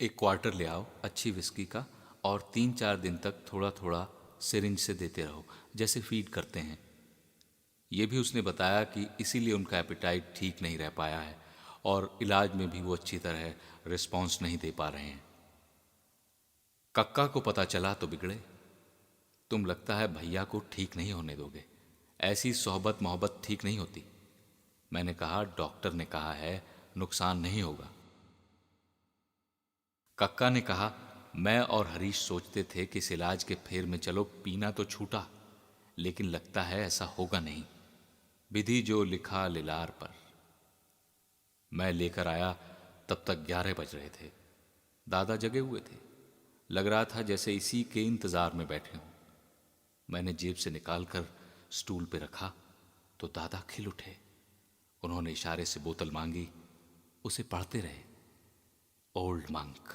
एक क्वार्टर ले आओ अच्छी विस्की का, और 3-4 दिन तक थोड़ा थोड़ा सिरिंज से देते रहो, जैसे फीड करते हैं। ये भी उसने बताया कि इसीलिए उनका एपेटाइट ठीक नहीं रह पाया है, और इलाज में भी वो अच्छी तरह रिस्पॉन्स नहीं दे पा रहे हैं। कक्का को पता चला तो बिगड़े। तुम लगता है भैया को ठीक नहीं होने दोगे। ऐसी सोहबत मोहब्बत ठीक नहीं होती। मैंने कहा, डॉक्टर ने कहा है नुकसान नहीं होगा। कक्का ने कहा, मैं और हरीश सोचते थे कि इस इलाज के फेर में चलो पीना तो छूटा, लेकिन लगता है ऐसा होगा नहीं। विधि जो लिखा लिलार पर। मैं लेकर आया तब तक 11 बज रहे थे। दादा जगे हुए थे। लग रहा था जैसे इसी के इंतजार में बैठे हों। मैंने जेब से निकालकर स्टूल पे रखा तो दादा खिल उठे। उन्होंने इशारे से बोतल मांगी, उसे पढ़ते रहे। Old monk.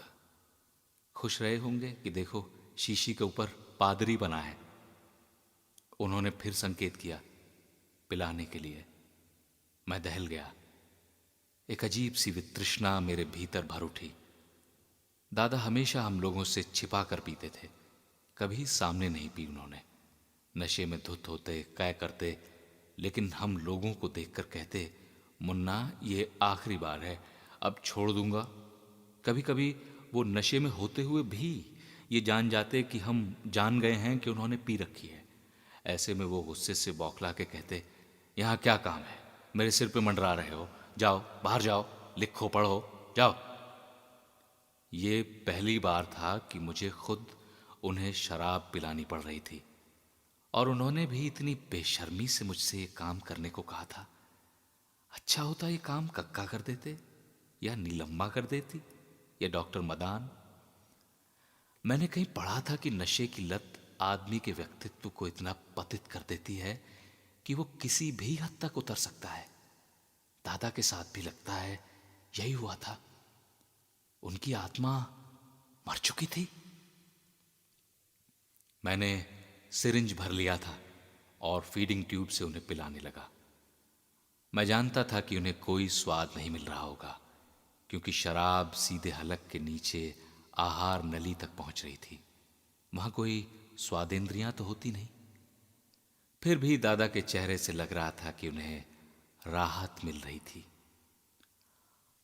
खुश रहे होंगे कि देखो शीशी के ऊपर पादरी बना है। उन्होंने फिर संकेत किया पिलाने के लिए। मैं दहल गया। एक अजीब सी वितृष्णा मेरे भीतर भर उठी। दादा हमेशा हम लोगों से छिपा कर पीते थे, कभी सामने नहीं पी उन्होंने। नशे में धुत होते, कै करते, लेकिन हम लोगों को देखकर कहते, मुन्ना ये आखिरी बार है, अब छोड़ दूंगा। कभी कभी वो नशे में होते हुए भी ये जान जाते कि हम जान गए हैं कि उन्होंने पी रखी है। ऐसे में वो गुस्से से बौखला के कहते, यहाँ क्या काम है, मेरे सिर पे मंडरा रहे हो, जाओ बाहर जाओ, लिखो पढ़ो, जाओ। ये पहली बार था कि मुझे खुद उन्हें शराब पिलानी पड़ रही थी, और उन्होंने भी इतनी बेशर्मी से मुझसे ये काम करने को कहा था। अच्छा होता ये काम कक्का कर देते, या नीलम्मा कर देती, या डॉक्टर मदान। मैंने कहीं पढ़ा था कि नशे की लत आदमी के व्यक्तित्व को इतना पतित कर देती है कि वो किसी भी हद तक उतर सकता है। दादा के साथ भी लगता है यही हुआ था। उनकी आत्मा मर चुकी थी। मैंने सिरिंज भर लिया था और फीडिंग ट्यूब से उन्हें पिलाने लगा। मैं जानता था कि उन्हें कोई स्वाद नहीं मिल रहा होगा, क्योंकि शराब सीधे हलक के नीचे आहार नली तक पहुंच रही थी। वहां कोई स्वादेंद्रियां तो होती नहीं। फिर भी दादा के चेहरे से लग रहा था कि उन्हें राहत मिल रही थी।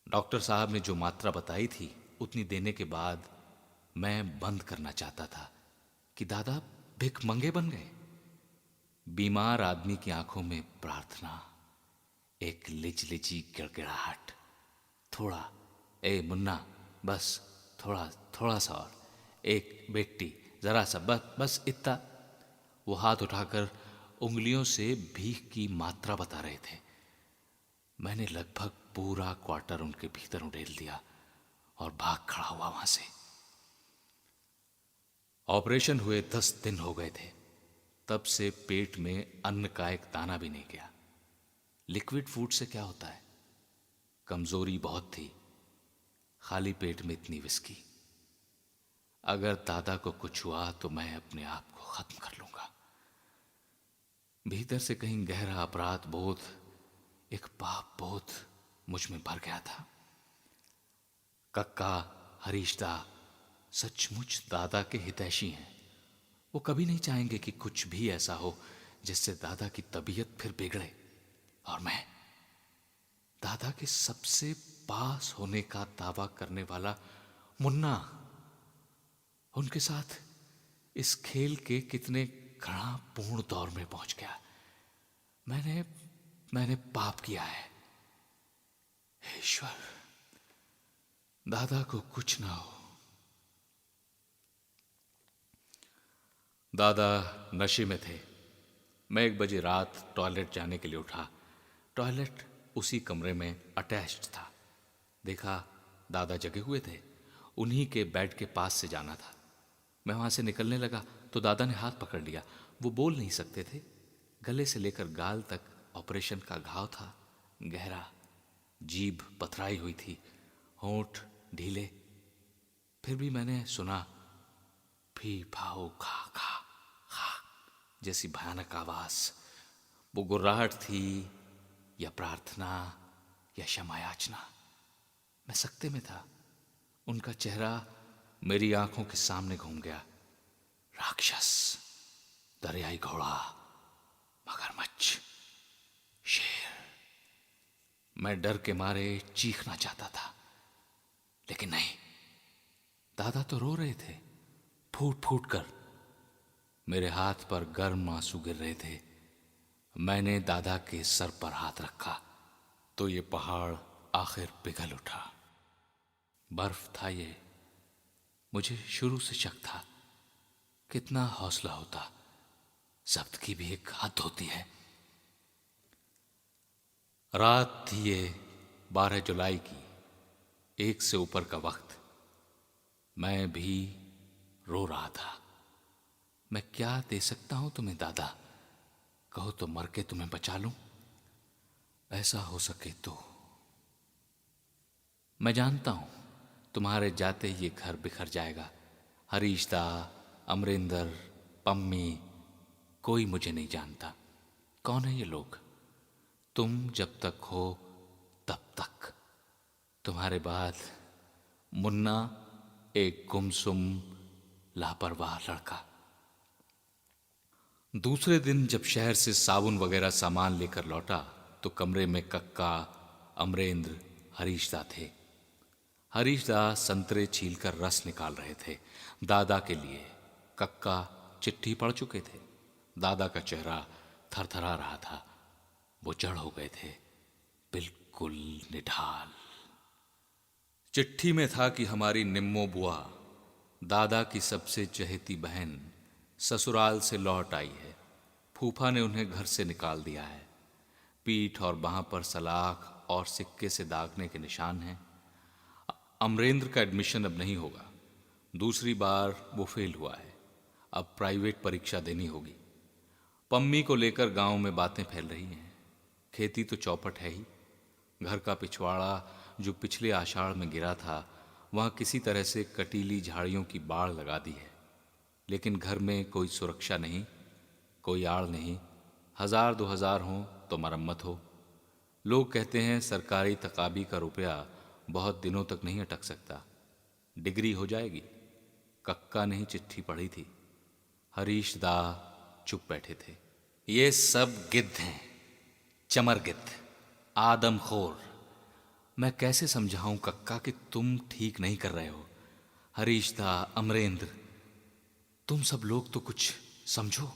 डॉक्टर साहब ने जो मात्रा बताई थी उतनी देने के बाद मैं बंद करना चाहता था कि दादा भिखमंगे बन गए। बीमार आदमी की आंखों में प्रार्थना, एक लिजलिजी गिड़गिड़ाहट, थोड़ा, ए मुन्ना, बस थोड़ा, थोड़ा सा और, एक बेटी, जरा सा, बस बस इतना। वो हाथ उठाकर उंगलियों से भीख की मात्रा बता रहे थे। मैंने लगभग पूरा क्वार्टर उनके भीतर उड़ेल दिया और भाग खड़ा हुआ वहां से। ऑपरेशन हुए 10 दिन हो गए थे। तब से पेट में अन्न का एक दाना भी नहीं गया। लिक्विड फूड से क्या होता है? कमजोरी बहुत थी, खाली पेट में इतनी विस्की। अगर दादा को कुछ हुआ तो मैं अपने आप को खत्म कर लूंगा। भीतर से कहीं गहरा अपराध बोध, एक पाप बोध मुझ में भर गया था। कक्का, हरीशदा सचमुच दादा के हितैषी हैं। वो कभी नहीं चाहेंगे कि कुछ भी ऐसा हो जिससे दादा की तबीयत फिर बिगड़े। और मैं, दादा के सबसे पास होने का दावा करने वाला मुन्ना, उनके साथ इस खेल के कितने घृणापूर्ण दौर में पहुंच गया। मैंने पाप किया है। हे ईश्वर, दादा को कुछ ना हो। दादा नशे में थे। मैं 1 बजे रात टॉयलेट जाने के लिए उठा। टॉयलेट उसी कमरे में अटैच्ड था। देखा दादा जगे हुए थे। उन्हीं के बेड के पास से जाना था। मैं वहां से निकलने लगा तो दादा ने हाथ पकड़ लिया। वो बोल नहीं सकते थे। गले से लेकर गाल तक ऑपरेशन का घाव था, गहरा। जीभ पथराई हुई थी, होंठ ढीले। फिर भी मैंने सुना, फी फाओ खा खा खा जैसी भयानक आवाज। वो गुर्राहट थी या प्रार्थना या क्षमा याचना। मैं सकते में था। उनका चेहरा मेरी आंखों के सामने घूम गया। राक्षस, दरियाई घोड़ा, मगरमच्छ, शेर। मैं डर के मारे चीखना चाहता था, लेकिन नहीं। दादा तो रो रहे थे, फूट फूट कर। मेरे हाथ पर गर्म आंसू गिर रहे थे। मैंने दादा के सर पर हाथ रखा तो ये पहाड़ आखिर पिघल उठा। बर्फ था ये। मुझे शुरू से शक था, कितना हौसला होता, जब्त की भी एक हद होती है। रात थी ये 12 जुलाई की, 1 से ऊपर का वक्त। मैं भी रो रहा था। मैं क्या दे सकता हूं तुम्हें दादा? कहो तो मर के तुम्हें बचा लूं, ऐसा हो सके तो। मैं जानता हूं तुम्हारे जाते ही ये घर बिखर जाएगा। हरीशदा, अमरिंदर, पम्मी, कोई मुझे नहीं जानता। कौन है ये लोग? तुम जब तक हो तब तक। तुम्हारे बाद मुन्ना, एक गुमसुम लापरवाह लड़का। दूसरे दिन जब शहर से साबुन वगैरह सामान लेकर लौटा तो कमरे में कक्का, अमरेंद्र, हरीशदा थे। हरीशदा संतरे छीलकर रस निकाल रहे थे दादा के लिए। कक्का चिट्ठी पढ़ चुके थे। दादा का चेहरा थरथरा रहा था। वो जड़ हो गए थे, बिल्कुल निढाल। चिट्ठी में था कि हमारी निम्मो बुआ, दादा की सबसे चहेती बहन, ससुराल से लौट आई है। फूफा ने उन्हें घर से निकाल दिया है। पीठ और बाह पर सलाख और सिक्के से दागने के निशान हैं। अमरेंद्र का एडमिशन अब नहीं होगा। दूसरी बार वो फेल हुआ है। अब प्राइवेट परीक्षा देनी होगी। पम्मी को लेकर गांव में बातें फैल रही हैं। खेती तो चौपट है ही। घर का पिछवाड़ा जो पिछले आषाढ़ में गिरा था, वहां किसी तरह से कटीली झाड़ियों की बाड़ लगा दी है। लेकिन घर में कोई सुरक्षा नहीं, कोई आड़ नहीं। 1000-2000 हो तो मरम्मत हो। लोग कहते हैं सरकारी तकाबी का रुपया बहुत दिनों तक नहीं अटक सकता। डिग्री हो जाएगी। कक्का ने ही चिट्ठी पढ़ी थी। हरीश दा चुप बैठे थे। ये सब गिद्ध हैं, चमर गिद्ध, आदमखोर। मैं कैसे समझाऊं कक्का कि तुम ठीक नहीं कर रहे हो। हरीश दा, अमरेंद्र, तुम सब लोग तो कुछ समझो।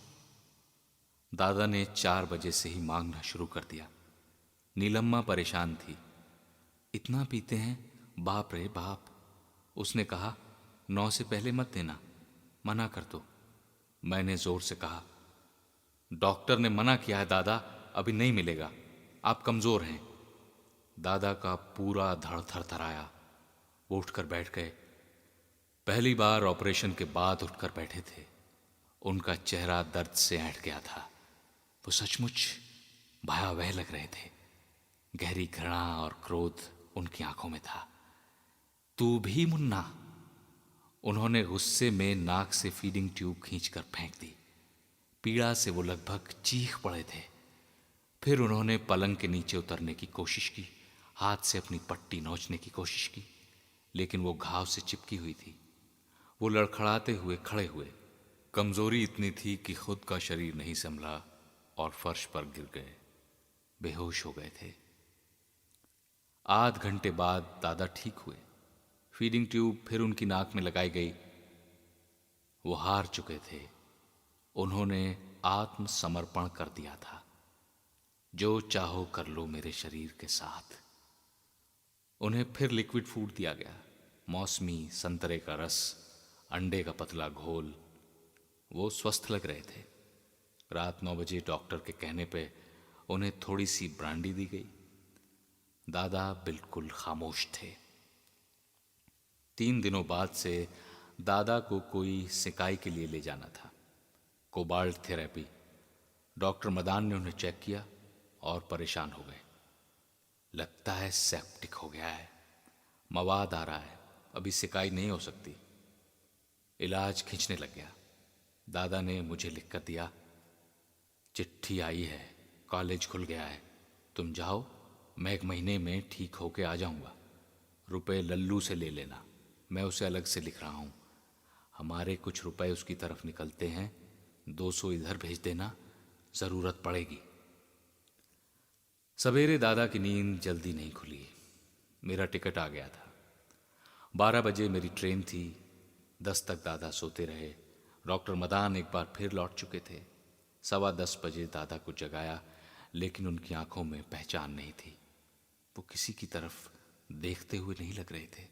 दादा ने 4 बजे से ही मांगना शुरू कर दिया। नीलम्मा परेशान थी। इतना पीते हैं, बाप रे बाप। उसने कहा 9 से पहले मत देना, मना कर दो। मैंने जोर से कहा डॉक्टर ने मना किया है दादा, अभी नहीं मिलेगा, आप कमजोर हैं। दादा का पूरा धड़ थरथराया। वो उठकर बैठ गए। पहली बार ऑपरेशन के बाद उठकर बैठे थे। उनका चेहरा दर्द से ऐंठ गया था। वो सचमुच भयावह लग रहे थे। गहरी घृणा और क्रोध उनकी आंखों में था। तू भी मुन्ना? उन्होंने गुस्से में नाक से फीडिंग ट्यूब खींचकर फेंक दी। पीड़ा से वो लगभग चीख पड़े थे। फिर उन्होंने पलंग के नीचे उतरने की कोशिश की, हाथ से अपनी पट्टी नोचने की कोशिश की, लेकिन वो घाव से चिपकी हुई थी। वो लड़खड़ाते हुए खड़े हुए। कमजोरी इतनी थी कि खुद का शरीर नहीं संभला और फर्श पर गिर गए, बेहोश हो गए थे। आध घंटे बाद दादा ठीक हुए। फीडिंग ट्यूब फिर उनकी नाक में लगाई गई। वो हार चुके थे। उन्होंने आत्मसमर्पण कर दिया था। जो चाहो कर लो मेरे शरीर के साथ। उन्हें फिर लिक्विड फूड दिया गया, मौसमी, संतरे का रस, अंडे का पतला घोल। वो स्वस्थ लग रहे थे। रात 9 बजे डॉक्टर के कहने पे उन्हें थोड़ी सी ब्रांडी दी गई। दादा बिल्कुल खामोश थे। 3 दिनों बाद से दादा को कोई सिकाई के लिए ले जाना था, कोबाल्ट थेरेपी। डॉक्टर मदान ने उन्हें चेक किया और परेशान हो गए। लगता है सेप्टिक हो गया है, मवाद आ रहा है, अभी सिकाई नहीं हो सकती। इलाज खींचने लग गया। दादा ने मुझे लिख कर दिया, चिट्ठी आई है, कॉलेज खुल गया है, तुम जाओ, मैं 1 महीने में ठीक होके आ जाऊंगा। रुपए लल्लू से ले लेना, मैं उसे अलग से लिख रहा हूं। हमारे कुछ रुपए उसकी तरफ निकलते हैं, 200 इधर भेज देना, जरूरत पड़ेगी। सवेरे दादा की नींद जल्दी नहीं खुली। मेरा टिकट आ गया था। 12 बजे मेरी ट्रेन थी। 10 तक दादा सोते रहे। डॉक्टर मदान एक बार फिर लौट चुके थे। 10:15 बजे दादा को जगाया, लेकिन उनकी आंखों में पहचान नहीं थी। वो किसी की तरफ देखते हुए नहीं लग रहे थे।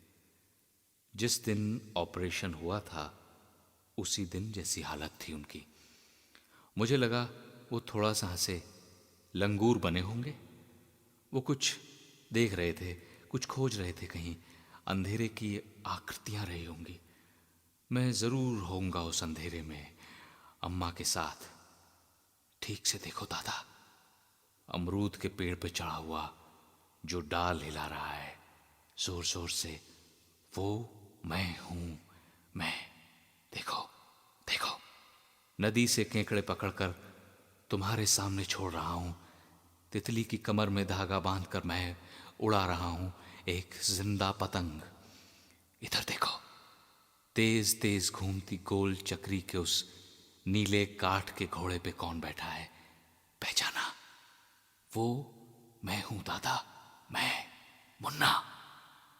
जिस दिन ऑपरेशन हुआ था उसी दिन जैसी हालत थी उनकी। मुझे लगा वो थोड़ा सा हंसे, लंगूर बने होंगे। वो कुछ देख रहे थे, कुछ खोज रहे थे, कहीं अंधेरे की आकृतियां रही होंगी। मैं जरूर होऊंगा उस अंधेरे में अम्मा के साथ। ठीक से देखो दादा, अमरूद के पेड़ पे चढ़ा हुआ जो डाल हिला रहा है जोर जोर से, वो मैं हूं, मैं। देखो देखो, नदी से केकड़े पकड़कर तुम्हारे सामने छोड़ रहा हूं। तितली की कमर में धागा बांधकर मैं उड़ा रहा हूं एक जिंदा पतंग। इधर देखो, तेज तेज घूमती गोल चक्री के उस नीले काठ के घोड़े पे कौन बैठा है, पहचाना? वो मैं हूं दादा, मैं, मुन्ना।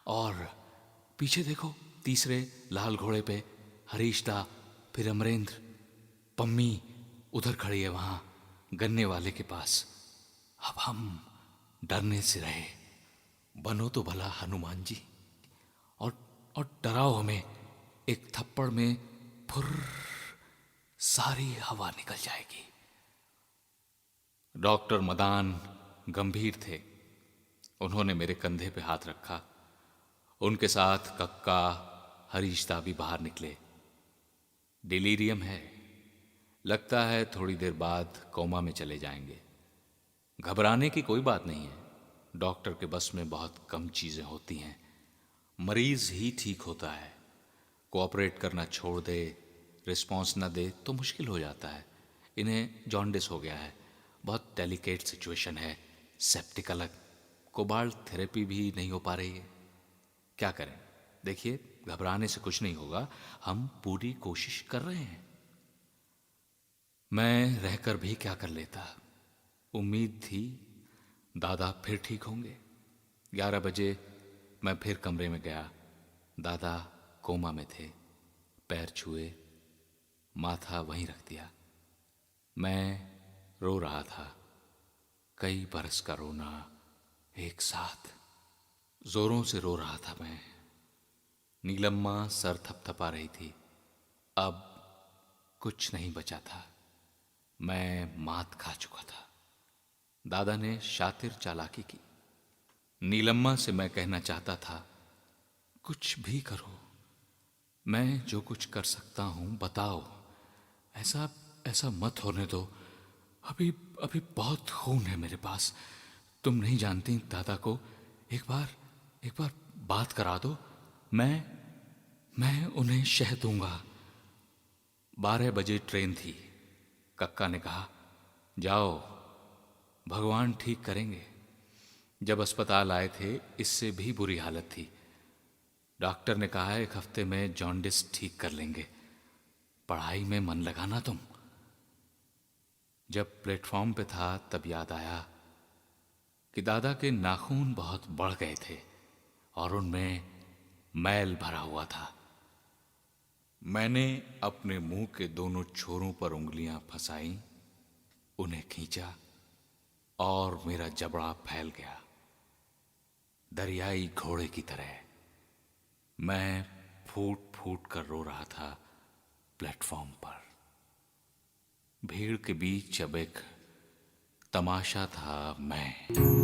और पीछे देखो, तीसरे लाल घोड़े पे हरीश दा, फिर अमरेंद्र, पम्मी उधर खड़ी है वहां गन्ने वाले के पास। अब हम डरने से रहे, बनो तो भला हनुमान जी, और डराओ हमें। एक थप्पड़ में फुर सारी हवा निकल जाएगी। डॉक्टर मदान गंभीर थे। उन्होंने मेरे कंधे पे हाथ रखा। उनके साथ कक्का, हरीशदा भी बाहर निकले। डिलीरियम है, लगता है थोड़ी देर बाद कोमा में चले जाएंगे। घबराने की कोई बात नहीं है, डॉक्टर के बस में बहुत कम चीजें होती हैं। मरीज ही ठीक होता है। कोऑपरेट करना छोड़ दे, रिस्पॉन्स ना दे तो मुश्किल हो जाता है। इन्हें जॉन्डिस हो गया है, बहुत डेलिकेट सिचुएशन है, सेप्टिक अलग, कोबाल्ट थेरेपी भी नहीं हो पा रही है। क्या करें? देखिए, घबराने से कुछ नहीं होगा, हम पूरी कोशिश कर रहे हैं। मैं रहकर भी क्या कर लेता। उम्मीद थी दादा फिर ठीक होंगे। 11 बजे मैं फिर कमरे में गया। दादा कोमा में थे। पैर छुए, माथा वहीं रख दिया। मैं रो रहा था, कई बरस का रोना एक साथ। जोरों से रो रहा था मैं। नीलम्मा सर थपथपा रही थी। अब कुछ नहीं बचा था। मैं मात खा चुका था। दादा ने शातिर चालाकी की। नीलम्मा से मैं कहना चाहता था, कुछ भी करो, मैं जो कुछ कर सकता हूं बताओ। ऐसा ऐसा मत होने दो। अभी अभी बहुत खून है मेरे पास। तुम नहीं जानती दादा को। एक बार बात करा दो। मैं उन्हें शह दूंगा। 12 बजे ट्रेन थी। कक्का ने कहा, जाओ, भगवान ठीक करेंगे। जब अस्पताल आए थे इससे भी बुरी हालत थी। डॉक्टर ने कहा 1 हफ्ते में जॉन्डिस ठीक कर लेंगे। पढ़ाई में मन लगाना तुम। जब प्लेटफॉर्म पे था तब याद आया कि दादा के नाखून बहुत बढ़ गए थे और उनमें मैल भरा हुआ था। मैंने अपने मुंह के दोनों छोरों पर उंगलियां फंसाई, उन्हें खींचा और मेरा जबड़ा फैल गया, दरियाई घोड़े की तरह। मैं फूट फूट कर रो रहा था प्लेटफॉर्म पर। भीड़ के बीच अब एक तमाशा था मैं।